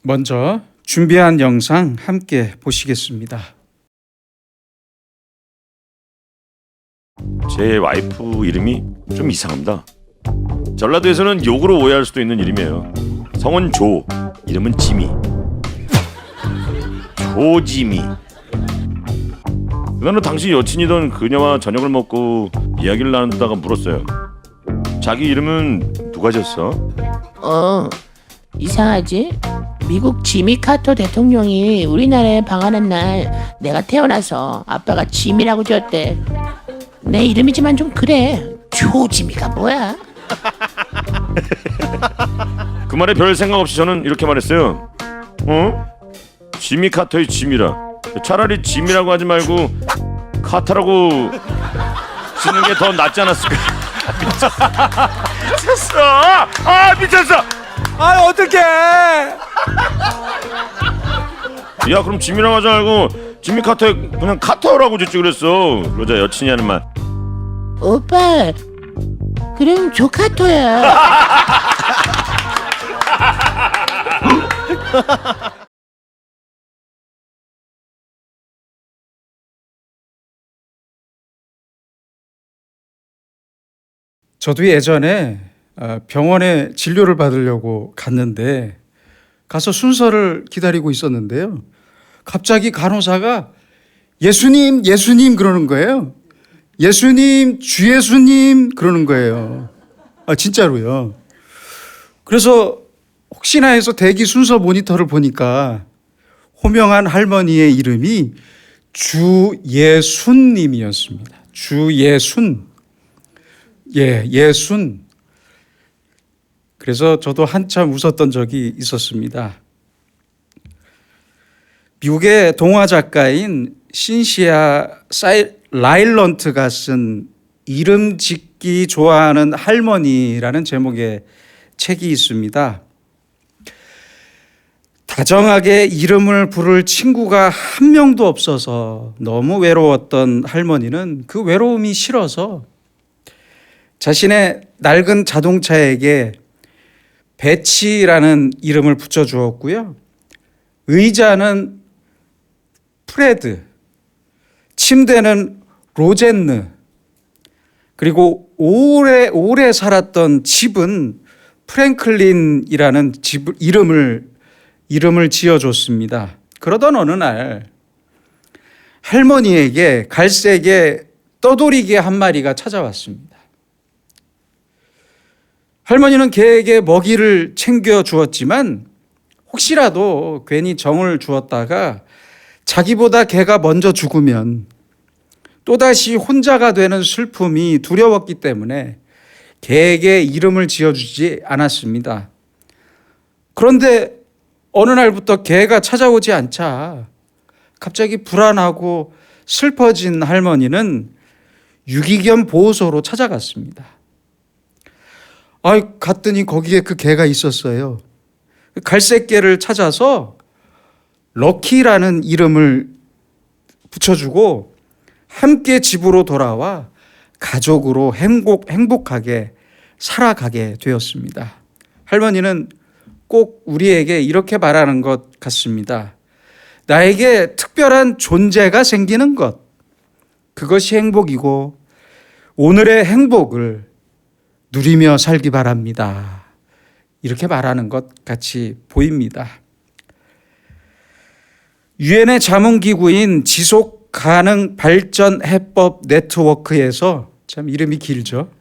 먼저 준비한 영상 함께 보시겠습니다. 제 와이프 이름이 좀 이상합니다. 전라도에서는 욕으로 오해할 수도 있는 이름이에요. 성은 조, 이름은 지미. 조지미. 그날은 당시 여친이던 그녀와 저녁을 먹고 이야기를 나누다가 물었어요. 자기 이름은 누가 지었어? 이상하지? 미국 지미 카터 대통령이 우리나라에 방한한 날 내가 태어나서 아빠가 지미라고 지었대. 내 이름이지만 좀 그래. 조지미가 뭐야? 그 말에 별 생각 없이 저는 이렇게 말했어요. 지미 카터의 지미라. 차라리 지미라고 하지 말고 카터라고 쓰는 게 더 낫지 않았을까? 미쳤어! 미쳤어! 어떡해! 야, 그럼 지미라고 하지 말고 지미 카터 그냥 카터라고 짓지 그랬어. 그러자 여친이 하는 말. 오빠, 그럼 조카토야. 저도 예전에 병원에 진료를 받으려고 갔는데 가서 순서를 기다리고 있었는데요. 갑자기 간호사가 예수님, 예수님 그러는 거예요. 예수님, 주 예수님 그러는 거예요. 진짜로요. 그래서 혹시나 해서 대기 순서 모니터를 보니까 호명한 할머니의 이름이 주예순님이었습니다. 주예순. 예순. 그래서 저도 한참 웃었던 적이 있었습니다. 미국의 동화 작가인 신시아 라일런트가 쓴 이름 짓기 좋아하는 할머니라는 제목의 책이 있습니다. 다정하게 이름을 부를 친구가 한 명도 없어서 너무 외로웠던 할머니는 그 외로움이 싫어서 자신의 낡은 자동차에게 배치라는 이름을 붙여주었고요. 의자는 프레드, 침대는 로젠느, 그리고 오래 살았던 집은 프랭클린이라는 이름을 지어줬습니다. 그러던 어느 날 할머니에게 갈색의 떠돌이개 한 마리가 찾아왔습니다. 할머니는 개에게 먹이를 챙겨 주었지만 혹시라도 괜히 정을 주었다가 자기보다 개가 먼저 죽으면 또다시 혼자가 되는 슬픔이 두려웠기 때문에 개에게 이름을 지어주지 않았습니다. 그런데 어느 날부터 개가 찾아오지 않자 갑자기 불안하고 슬퍼진 할머니는 유기견 보호소로 찾아갔습니다. 갔더니 거기에 그 개가 있었어요. 갈색 개를 찾아서 럭키라는 이름을 붙여주고 함께 집으로 돌아와 가족으로 행복하게 살아가게 되었습니다. 할머니는 꼭 우리에게 이렇게 말하는 것 같습니다. 나에게 특별한 존재가 생기는 것, 그것이 행복이고 오늘의 행복을 누리며 살기 바랍니다. 이렇게 말하는 것 같이 보입니다. 유엔의 자문기구인 지속가능발전해법 네트워크에서 참 이름이 길죠.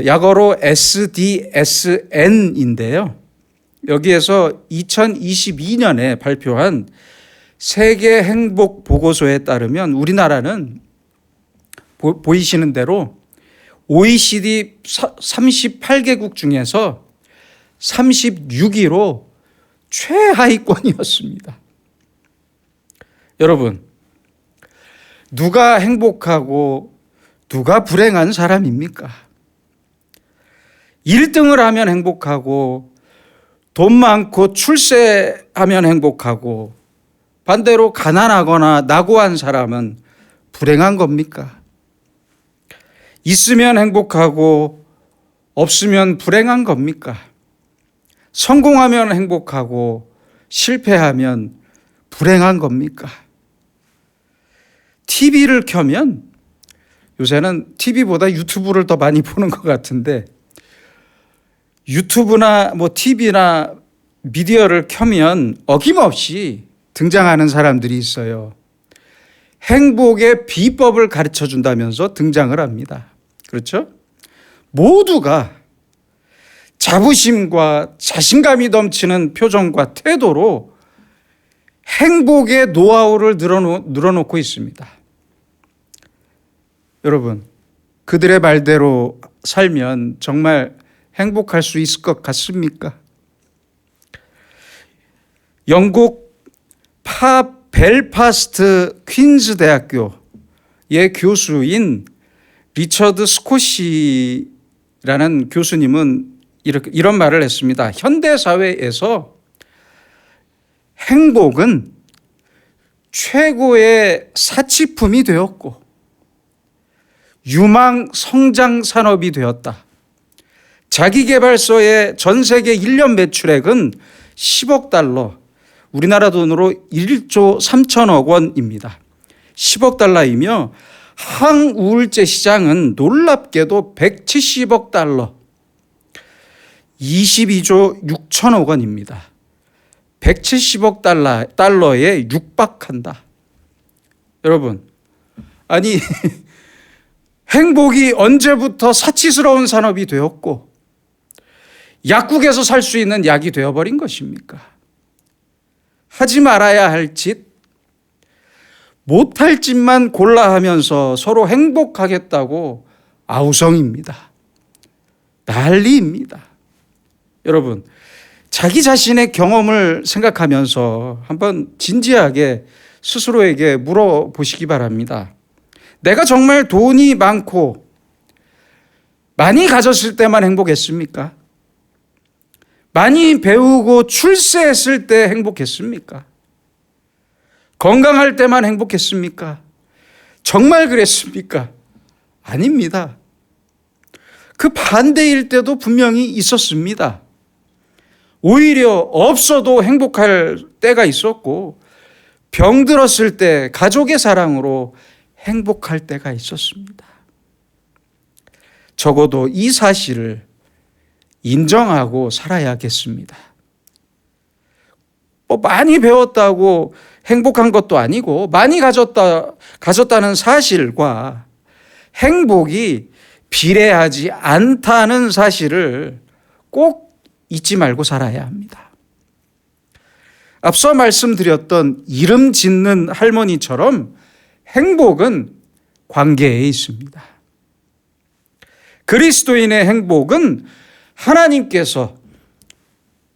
약어로 SDSN인데요. 여기에서 2022년에 발표한 세계 행복 보고서에 따르면 우리나라는 보이시는 대로 OECD 38개국 중에서 36위로 최하위권이었습니다. 여러분, 누가 행복하고 누가 불행한 사람입니까? 1등을 하면 행복하고 돈 많고 출세하면 행복하고 반대로 가난하거나 낙오한 사람은 불행한 겁니까? 있으면 행복하고 없으면 불행한 겁니까? 성공하면 행복하고 실패하면 불행한 겁니까? TV를 켜면 요새는 TV보다 유튜브를 더 많이 보는 것 같은데 유튜브나 TV나 미디어를 켜면 어김없이 등장하는 사람들이 있어요. 행복의 비법을 가르쳐 준다면서 등장을 합니다. 그렇죠? 모두가 자부심과 자신감이 넘치는 표정과 태도로 행복의 노하우를 늘어놓고 있습니다. 여러분, 그들의 말대로 살면 정말 행복할 수 있을 것 같습니까? 영국 벨파스트 퀸즈 대학교의 교수인 리처드 스콧이라는 교수님은 이런 말을 했습니다. 현대 사회에서 행복은 최고의 사치품이 되었고 유망 성장 산업이 되었다. 자기계발서의 전 세계 1년 매출액은 10억 달러, 우리나라 돈으로 1조 3천억 원입니다. 10억 달러이며 항우울제 시장은 놀랍게도 170억 달러, 22조 6천억 원입니다. 170억 달러에 육박한다. 여러분, 아니 행복이 언제부터 사치스러운 산업이 되었고 약국에서 살 수 있는 약이 되어버린 것입니까? 하지 말아야 할 짓, 못할 짓만 골라 하면서 서로 행복하겠다고 아우성입니다. 난리입니다. 여러분, 자기 자신의 경험을 생각하면서 한번 진지하게 스스로에게 물어보시기 바랍니다. 내가 정말 돈이 많고 많이 가졌을 때만 행복했습니까? 많이 배우고 출세했을 때 행복했습니까? 건강할 때만 행복했습니까? 정말 그랬습니까? 아닙니다. 그 반대일 때도 분명히 있었습니다. 오히려 없어도 행복할 때가 있었고 병들었을 때 가족의 사랑으로 행복할 때가 있었습니다. 적어도 이 사실을 인정하고 살아야겠습니다. 많이 배웠다고 행복한 것도 아니고 많이 가졌다는 사실과 행복이 비례하지 않다는 사실을 꼭 잊지 말고 살아야 합니다. 앞서 말씀드렸던 이름 짓는 할머니처럼 행복은 관계에 있습니다. 그리스도인의 행복은 하나님께서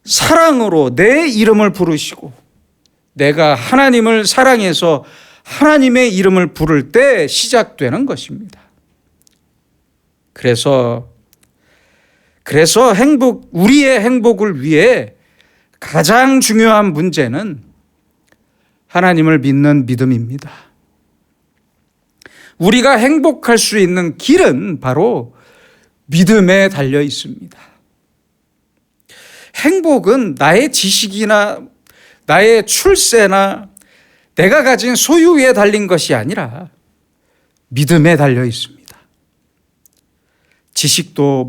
사랑으로 내 이름을 부르시고 내가 하나님을 사랑해서 하나님의 이름을 부를 때 시작되는 것입니다. 그래서 우리의 행복을 위해 가장 중요한 문제는 하나님을 믿는 믿음입니다. 우리가 행복할 수 있는 길은 바로 믿음에 달려 있습니다. 행복은 나의 지식이나 나의 출세나 내가 가진 소유에 달린 것이 아니라 믿음에 달려 있습니다.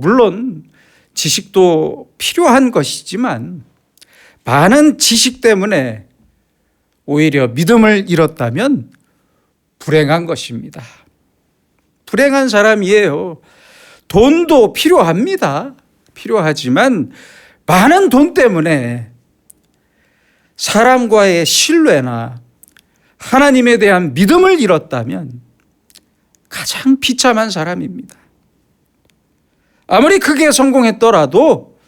물론 지식도 필요한 것이지만 많은 지식 때문에 오히려 믿음을 잃었다면 불행한 것입니다. 불행한 사람이에요. 돈도 필요합니다. 필요하지만 많은 돈 때문에 사람과의 신뢰나 하나님에 대한 믿음을 잃었다면 가장 비참한 사람입니다. 아무리 크게 성공했더라도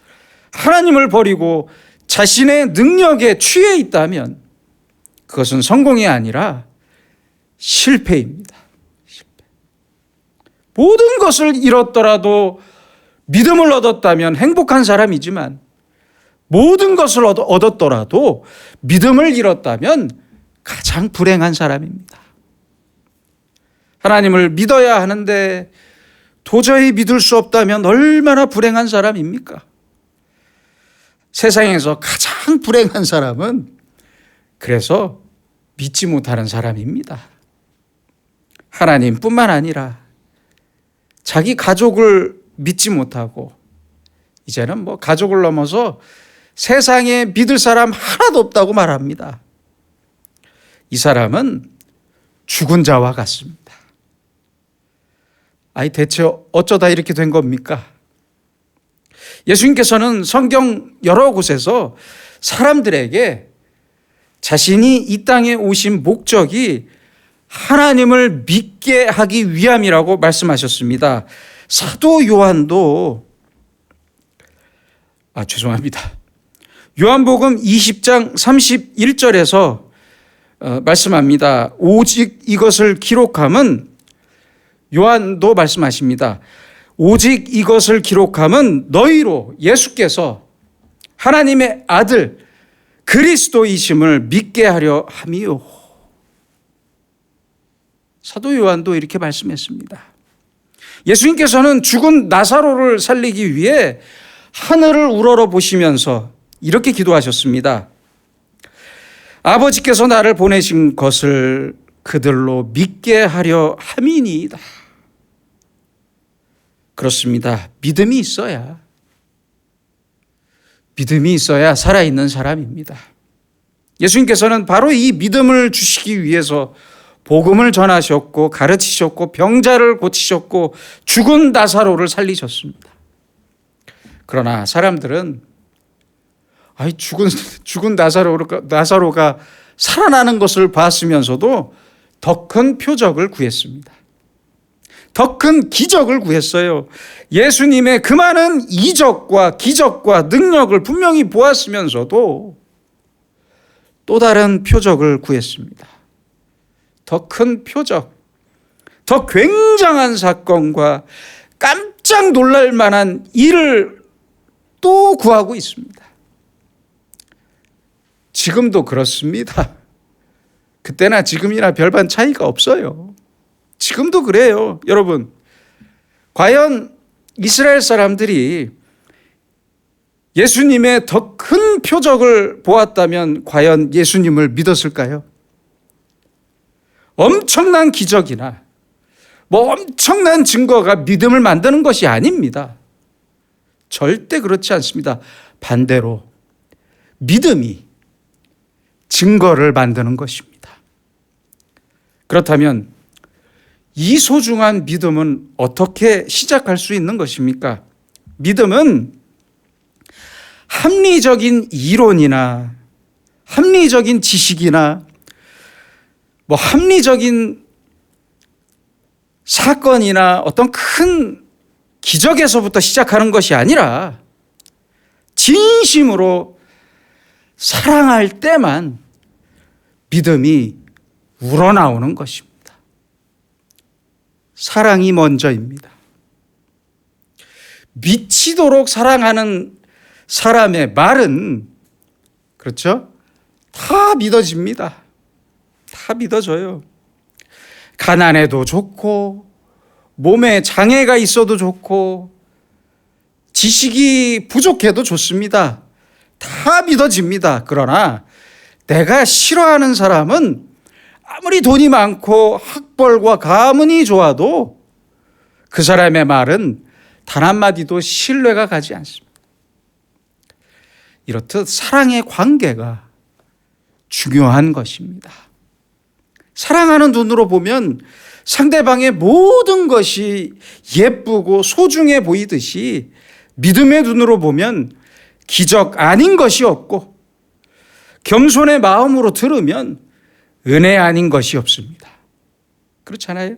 하나님을 버리고 자신의 능력에 취해 있다면 그것은 성공이 아니라 실패입니다. 모든 것을 잃었더라도 믿음을 얻었다면 행복한 사람이지만 모든 것을 얻었더라도 믿음을 잃었다면 가장 불행한 사람입니다. 하나님을 믿어야 하는데 도저히 믿을 수 없다면 얼마나 불행한 사람입니까? 세상에서 가장 불행한 사람은 그래서 믿지 못하는 사람입니다. 하나님뿐만 아니라 자기 가족을 믿지 못하고 이제는 뭐 가족을 넘어서 세상에 믿을 사람 하나도 없다고 말합니다. 이 사람은 죽은 자와 같습니다. 아니 대체 어쩌다 이렇게 된 겁니까? 예수님께서는 성경 여러 곳에서 사람들에게 자신이 이 땅에 오신 목적이 하나님을 믿게 하기 위함이라고 말씀하셨습니다. 사도 요한도 요한복음 20장 31절에서 말씀합니다. 오직 이것을 기록함은 요한도 말씀하십니다. 오직 이것을 기록함은 너희로 예수께서 하나님의 아들 그리스도이심을 믿게 하려 함이요. 사도 요한도 이렇게 말씀했습니다. 예수님께서는 죽은 나사로를 살리기 위해 하늘을 우러러 보시면서 이렇게 기도하셨습니다. 아버지께서 나를 보내신 것을 그들로 믿게 하려 함이니이다. 그렇습니다. 믿음이 있어야 살아있는 사람입니다. 예수님께서는 바로 이 믿음을 주시기 위해서 복음을 전하셨고 가르치셨고 병자를 고치셨고 죽은 나사로를 살리셨습니다. 그러나 사람들은 죽은 나사로가 살아나는 것을 봤으면서도 더 큰 표적을 구했습니다. 더 큰 기적을 구했어요. 예수님의 그 많은 이적과 기적과 능력을 분명히 보았으면서도 또 다른 표적을 구했습니다. 더 큰 표적, 더 굉장한 사건과 깜짝 놀랄 만한 일을 또 구하고 있습니다. 지금도 그렇습니다. 그때나 지금이나 별반 차이가 없어요. 지금도 그래요. 여러분, 과연 이스라엘 사람들이 예수님의 더 큰 표적을 보았다면 과연 예수님을 믿었을까요? 엄청난 기적이나 엄청난 증거가 믿음을 만드는 것이 아닙니다. 절대 그렇지 않습니다. 반대로 믿음이 증거를 만드는 것입니다. 그렇다면 이 소중한 믿음은 어떻게 시작할 수 있는 것입니까? 믿음은 합리적인 이론이나 합리적인 지식이나 합리적인 사건이나 어떤 큰 기적에서부터 시작하는 것이 아니라 진심으로 사랑할 때만 믿음이 우러나오는 것입니다. 사랑이 먼저입니다. 미치도록 사랑하는 사람의 말은 그렇죠? 다 믿어집니다. 다 믿어져요. 가난해도 좋고 몸에 장애가 있어도 좋고 지식이 부족해도 좋습니다. 다 믿어집니다. 그러나 내가 싫어하는 사람은 아무리 돈이 많고 학벌과 가문이 좋아도 그 사람의 말은 단 한마디도 신뢰가 가지 않습니다. 이렇듯 사랑의 관계가 중요한 것입니다. 사랑하는 눈으로 보면 상대방의 모든 것이 예쁘고 소중해 보이듯이 믿음의 눈으로 보면 기적 아닌 것이 없고 겸손의 마음으로 들으면 은혜 아닌 것이 없습니다. 그렇잖아요?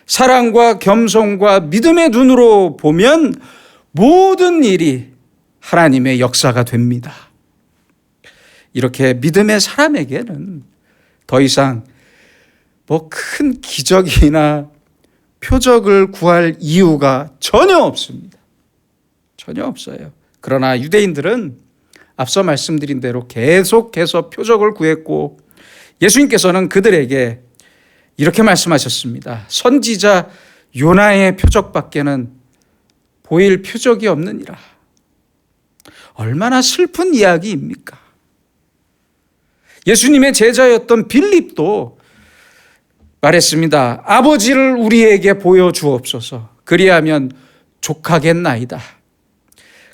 사랑과 겸손과 믿음의 눈으로 보면 모든 일이 하나님의 역사가 됩니다. 이렇게 믿음의 사람에게는 더 이상 큰 기적이나 표적을 구할 이유가 전혀 없습니다. 전혀 없어요. 그러나 유대인들은 앞서 말씀드린 대로 계속해서 표적을 구했고 예수님께서는 그들에게 이렇게 말씀하셨습니다. 선지자 요나의 표적밖에는 보일 표적이 없느니라. 얼마나 슬픈 이야기입니까? 예수님의 제자였던 빌립도 말했습니다. 아버지를 우리에게 보여주옵소서. 그리하면 족하겠나이다.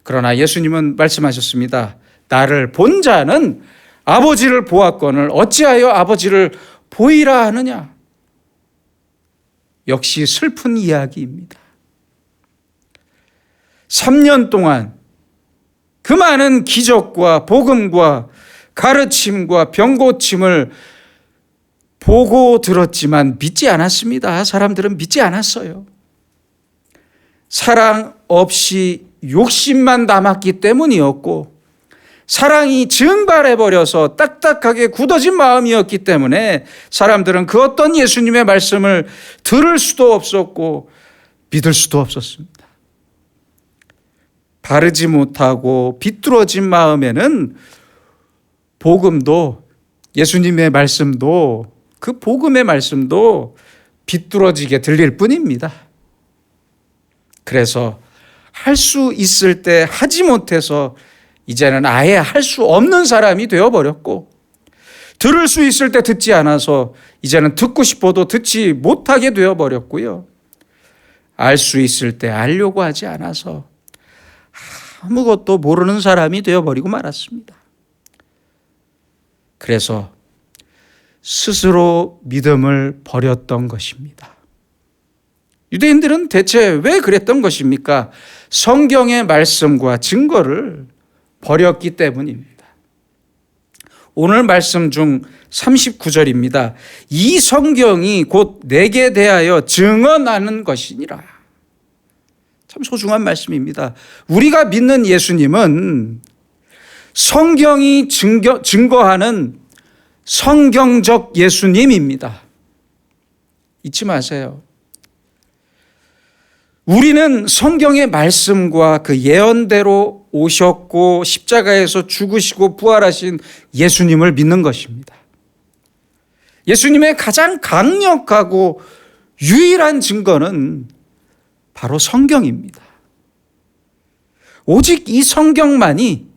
그러나 예수님은 말씀하셨습니다. 나를 본 자는 아버지를 보았거늘 어찌하여 아버지를 보이라 하느냐. 역시 슬픈 이야기입니다. 3년 동안 그 많은 기적과 복음과 가르침과 병고침을 보고 들었지만 믿지 않았습니다. 사람들은 믿지 않았어요. 사랑 없이 욕심만 남았기 때문이었고, 사랑이 증발해버려서 딱딱하게 굳어진 마음이었기 때문에 사람들은 그 어떤 예수님의 말씀을 들을 수도 없었고 믿을 수도 없었습니다. 바르지 못하고 비뚤어진 마음에는 복음도, 예수님의 말씀도, 그 복음의 말씀도 비뚤어지게 들릴 뿐입니다. 그래서 할 수 있을 때 하지 못해서 이제는 아예 할 수 없는 사람이 되어버렸고, 들을 수 있을 때 듣지 않아서 이제는 듣고 싶어도 듣지 못하게 되어버렸고요. 알 수 있을 때 알려고 하지 않아서 아무것도 모르는 사람이 되어버리고 말았습니다. 그래서 스스로 믿음을 버렸던 것입니다. 유대인들은 대체 왜 그랬던 것입니까? 성경의 말씀과 증거를 버렸기 때문입니다. 오늘 말씀 중 39절입니다. 이 성경이 곧 내게 대하여 증언하는 것이니라. 참 소중한 말씀입니다. 우리가 믿는 예수님은 성경이 증거하는 성경적 예수님입니다. 잊지 마세요. 우리는 성경의 말씀과 그 예언대로 오셨고 십자가에서 죽으시고 부활하신 예수님을 믿는 것입니다. 예수님의 가장 강력하고 유일한 증거는 바로 성경입니다. 오직 이 성경만이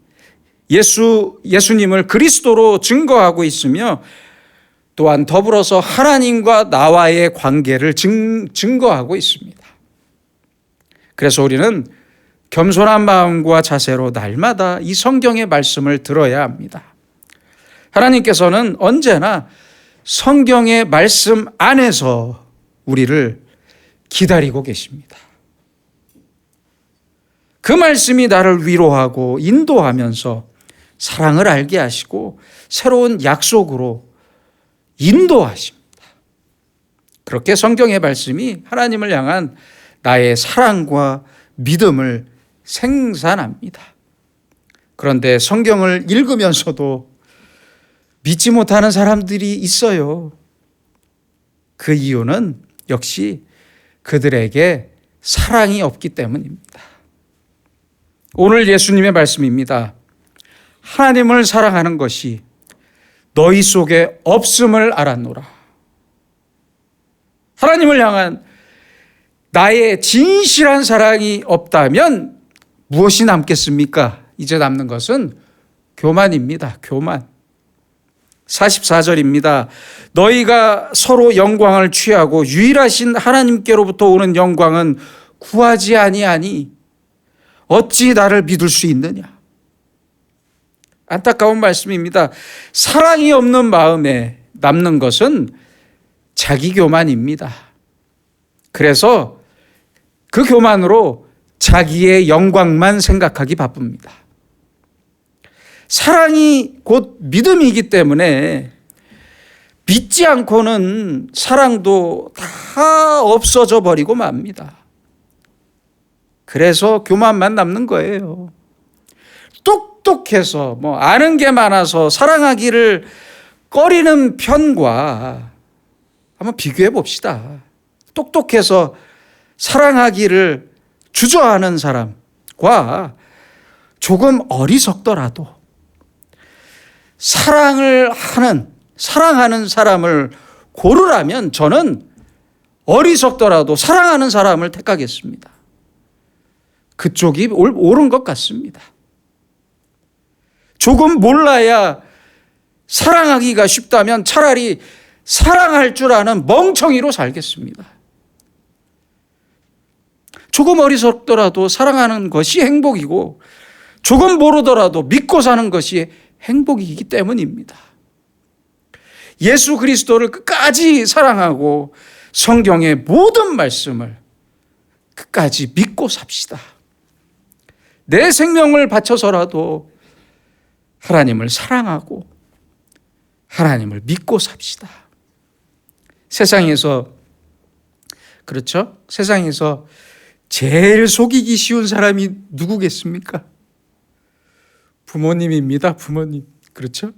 예수님을 그리스도로 증거하고 있으며 또한 더불어서 하나님과 나와의 관계를 증거하고 있습니다. 그래서 우리는 겸손한 마음과 자세로 날마다 이 성경의 말씀을 들어야 합니다. 하나님께서는 언제나 성경의 말씀 안에서 우리를 기다리고 계십니다. 그 말씀이 나를 위로하고 인도하면서 사랑을 알게 하시고 새로운 약속으로 인도하십니다. 그렇게 성경의 말씀이 하나님을 향한 나의 사랑과 믿음을 생산합니다. 그런데 성경을 읽으면서도 믿지 못하는 사람들이 있어요. 그 이유는 역시 그들에게 사랑이 없기 때문입니다. 오늘 예수님의 말씀입니다. 하나님을 사랑하는 것이 너희 속에 없음을 알았노라. 하나님을 향한 나의 진실한 사랑이 없다면 무엇이 남겠습니까? 이제 남는 것은 교만입니다. 교만. 44절입니다. 너희가 서로 영광을 취하고 유일하신 하나님께로부터 오는 영광은 구하지 아니하니 어찌 나를 믿을 수 있느냐? 안타까운 말씀입니다. 사랑이 없는 마음에 남는 것은 자기 교만입니다. 그래서 그 교만으로 자기의 영광만 생각하기 바쁩니다. 사랑이 곧 믿음이기 때문에 믿지 않고는 사랑도 다 없어져 버리고 맙니다. 그래서 교만만 남는 거예요. 똑똑해서 아는 게 많아서 사랑하기를 꺼리는 편과 한번 비교해 봅시다. 똑똑해서 사랑하기를 주저하는 사람과 조금 어리석더라도 사랑하는 사람을 고르라면 저는 어리석더라도 사랑하는 사람을 택하겠습니다. 그쪽이 옳은 것 같습니다. 조금 몰라야 사랑하기가 쉽다면 차라리 사랑할 줄 아는 멍청이로 살겠습니다. 조금 어리석더라도 사랑하는 것이 행복이고 조금 모르더라도 믿고 사는 것이 행복이기 때문입니다. 예수 그리스도를 끝까지 사랑하고 성경의 모든 말씀을 끝까지 믿고 삽시다. 내 생명을 바쳐서라도 하나님을 사랑하고 하나님을 믿고 삽시다. 세상에서, 그렇죠? 세상에서 제일 속이기 쉬운 사람이 누구겠습니까? 부모님입니다. 부모님. 그렇죠?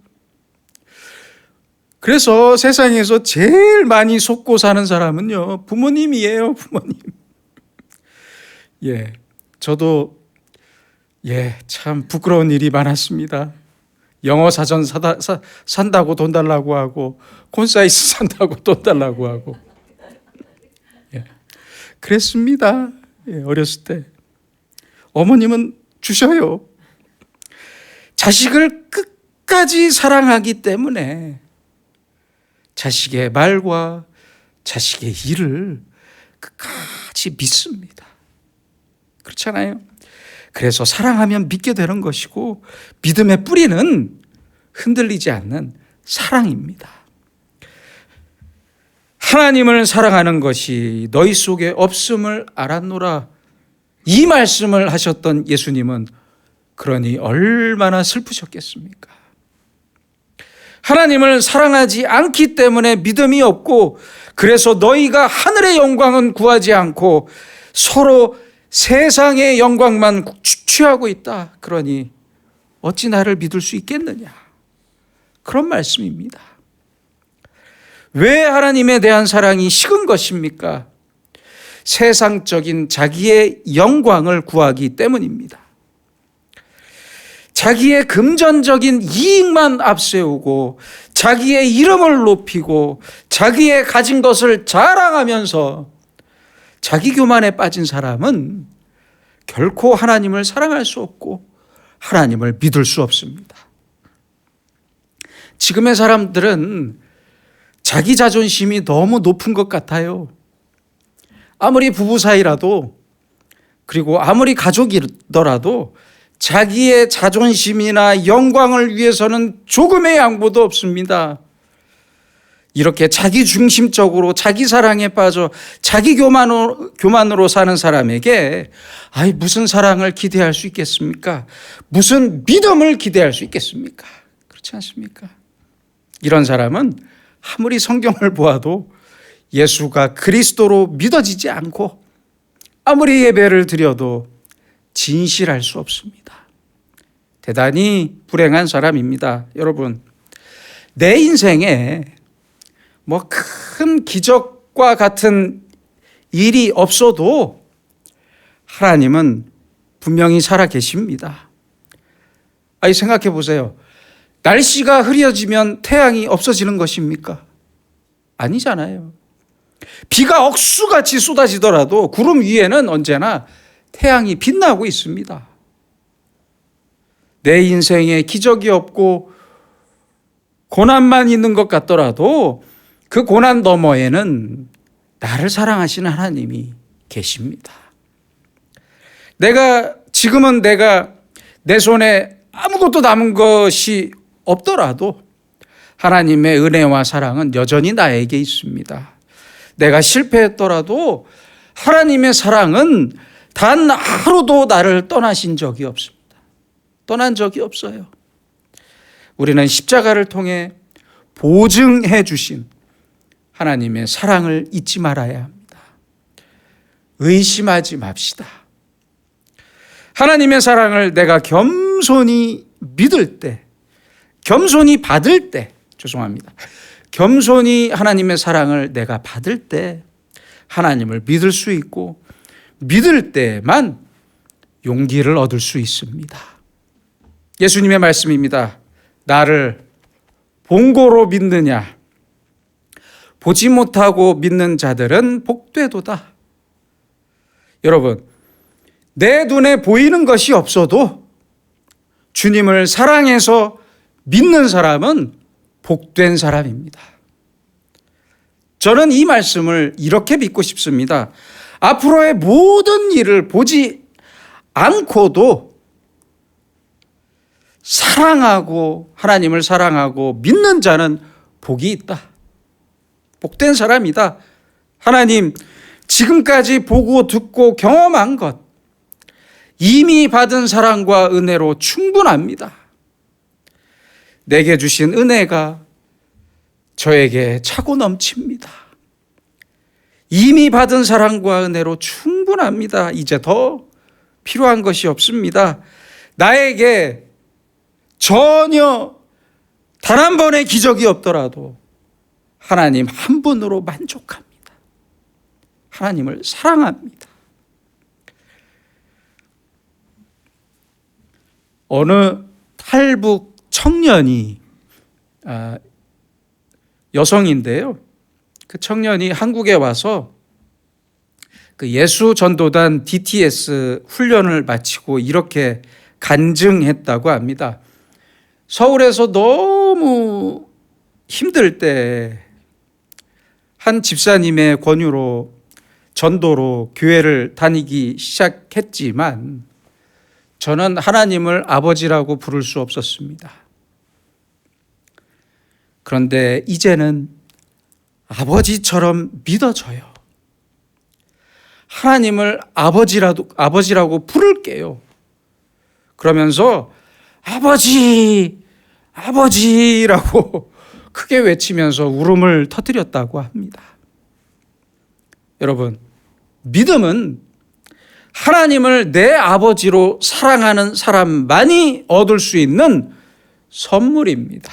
그래서 세상에서 제일 많이 속고 사는 사람은요, 부모님이에요. 부모님. 예, 저도 참 부끄러운 일이 많았습니다. 영어 사전 산다고 돈 달라고 하고 콘사이트 산다고 돈 달라고 하고 그랬습니다. 어렸을 때. 어머님은 주셔요. 자식을 끝까지 사랑하기 때문에 자식의 말과 자식의 일을 끝까지 믿습니다. 그렇잖아요. 그래서 사랑하면 믿게 되는 것이고 믿음의 뿌리는 흔들리지 않는 사랑입니다. 하나님을 사랑하는 것이 너희 속에 없음을 알았노라. 이 말씀을 하셨던 예수님은 그러니 얼마나 슬프셨겠습니까? 하나님을 사랑하지 않기 때문에 믿음이 없고 그래서 너희가 하늘의 영광은 구하지 않고 서로 세상의 영광만 취하고 있다. 그러니 어찌 나를 믿을 수 있겠느냐. 그런 말씀입니다. 왜 하나님에 대한 사랑이 식은 것입니까? 세상적인 자기의 영광을 구하기 때문입니다. 자기의 금전적인 이익만 앞세우고 자기의 이름을 높이고 자기의 가진 것을 자랑하면서 자기 교만에 빠진 사람은 결코 하나님을 사랑할 수 없고 하나님을 믿을 수 없습니다. 지금의 사람들은 자기 자존심이 너무 높은 것 같아요. 아무리 부부 사이라도 그리고 아무리 가족이더라도 자기의 자존심이나 영광을 위해서는 조금의 양보도 없습니다. 이렇게 자기 중심적으로 자기 사랑에 빠져 자기 교만으로 사는 사람에게 무슨 사랑을 기대할 수 있겠습니까? 무슨 믿음을 기대할 수 있겠습니까? 그렇지 않습니까? 이런 사람은 아무리 성경을 보아도 예수가 그리스도로 믿어지지 않고 아무리 예배를 드려도 진실할 수 없습니다. 대단히 불행한 사람입니다. 여러분, 내 인생에 큰 기적과 같은 일이 없어도 하나님은 분명히 살아 계십니다. 생각해 보세요. 날씨가 흐려지면 태양이 없어지는 것입니까? 아니잖아요. 비가 억수같이 쏟아지더라도 구름 위에는 언제나 태양이 빛나고 있습니다. 내 인생에 기적이 없고 고난만 있는 것 같더라도 그 고난 너머에는 나를 사랑하시는 하나님이 계십니다. 지금은 내가 내 손에 아무것도 남은 것이 없더라도 하나님의 은혜와 사랑은 여전히 나에게 있습니다. 내가 실패했더라도 하나님의 사랑은 단 하루도 나를 떠나신 적이 없습니다. 떠난 적이 없어요. 우리는 십자가를 통해 보증해 주신 하나님의 사랑을 잊지 말아야 합니다. 의심하지 맙시다. 하나님의 사랑을 내가 겸손히 믿을 때, 겸손히 받을 때, 겸손히 하나님의 사랑을 내가 받을 때 하나님을 믿을 수 있고 믿을 때만 용기를 얻을 수 있습니다. 예수님의 말씀입니다. 나를 본고로 믿느냐? 보지 못하고 믿는 자들은 복되도다. 여러분, 내 눈에 보이는 것이 없어도 주님을 사랑해서 믿는 사람은 복된 사람입니다. 저는 이 말씀을 이렇게 믿고 싶습니다. 앞으로의 모든 일을 보지 않고도 사랑하고 하나님을 사랑하고 믿는 자는 복이 있다. 복된 사람이다. 하나님, 지금까지 보고 듣고 경험한 것, 이미 받은 사랑과 은혜로 충분합니다. 내게 주신 은혜가 저에게 차고 넘칩니다. 이미 받은 사랑과 은혜로 충분합니다. 이제 더 필요한 것이 없습니다. 나에게 전혀 단 한 번의 기적이 없더라도 하나님 한 분으로 만족합니다. 하나님을 사랑합니다. 어느 탈북 청년이 여성인데요. 그 청년이 한국에 와서 그 예수 전도단 DTS 훈련을 마치고 이렇게 간증했다고 합니다. 서울에서 너무 힘들 때 한 집사님의 권유로 전도로 교회를 다니기 시작했지만 저는 하나님을 아버지라고 부를 수 없었습니다. 그런데 이제는 아버지처럼 믿어져요. 하나님을 아버지라고 부를게요. 그러면서 아버지라고 크게 외치면서 울음을 터뜨렸다고 합니다. 여러분, 믿음은 하나님을 내 아버지로 사랑하는 사람만이 얻을 수 있는 선물입니다.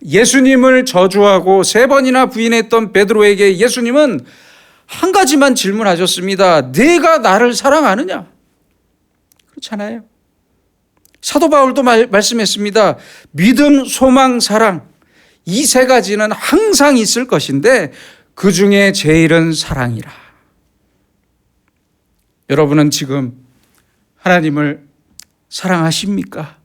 예수님을 저주하고 3번이나 부인했던 베드로에게 예수님은 한 가지만 질문하셨습니다. 네가 나를 사랑하느냐? 그렇잖아요. 사도 바울도 말씀했습니다. 믿음, 소망, 사랑, 이 3가지는 항상 있을 것인데 그 중에 제일은 사랑이라. 여러분은 지금 하나님을 사랑하십니까?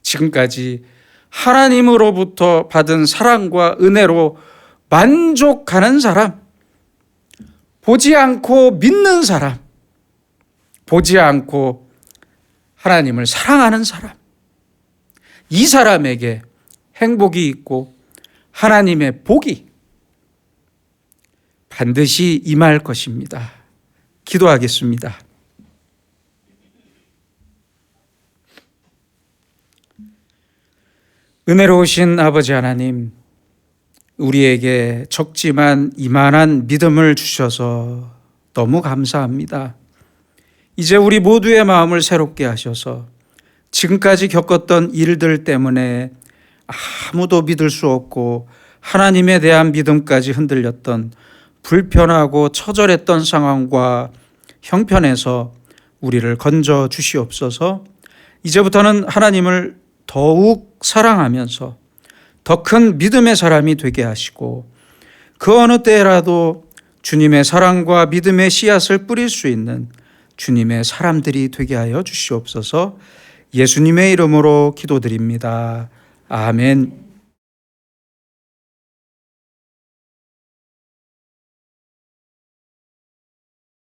지금까지 하나님으로부터 받은 사랑과 은혜로 만족하는 사람, 보지 않고 믿는 사람, 보지 않고 하나님을 사랑하는 사람, 이 사람에게 행복이 있고 하나님의 복이 반드시 임할 것입니다. 기도하겠습니다. 은혜로우신 아버지 하나님, 우리에게 적지만 이만한 믿음을 주셔서 너무 감사합니다. 이제 우리 모두의 마음을 새롭게 하셔서 지금까지 겪었던 일들 때문에 아무도 믿을 수 없고 하나님에 대한 믿음까지 흔들렸던 불편하고 처절했던 상황과 형편에서 우리를 건져 주시옵소서. 이제부터는 하나님을 더욱 사랑하면서 더 큰 믿음의 사람이 되게 하시고 그 어느 때라도 주님의 사랑과 믿음의 씨앗을 뿌릴 수 있는 주님의 사람들이 되게 하여 주시옵소서. 예수님의 이름으로 기도드립니다. 아멘.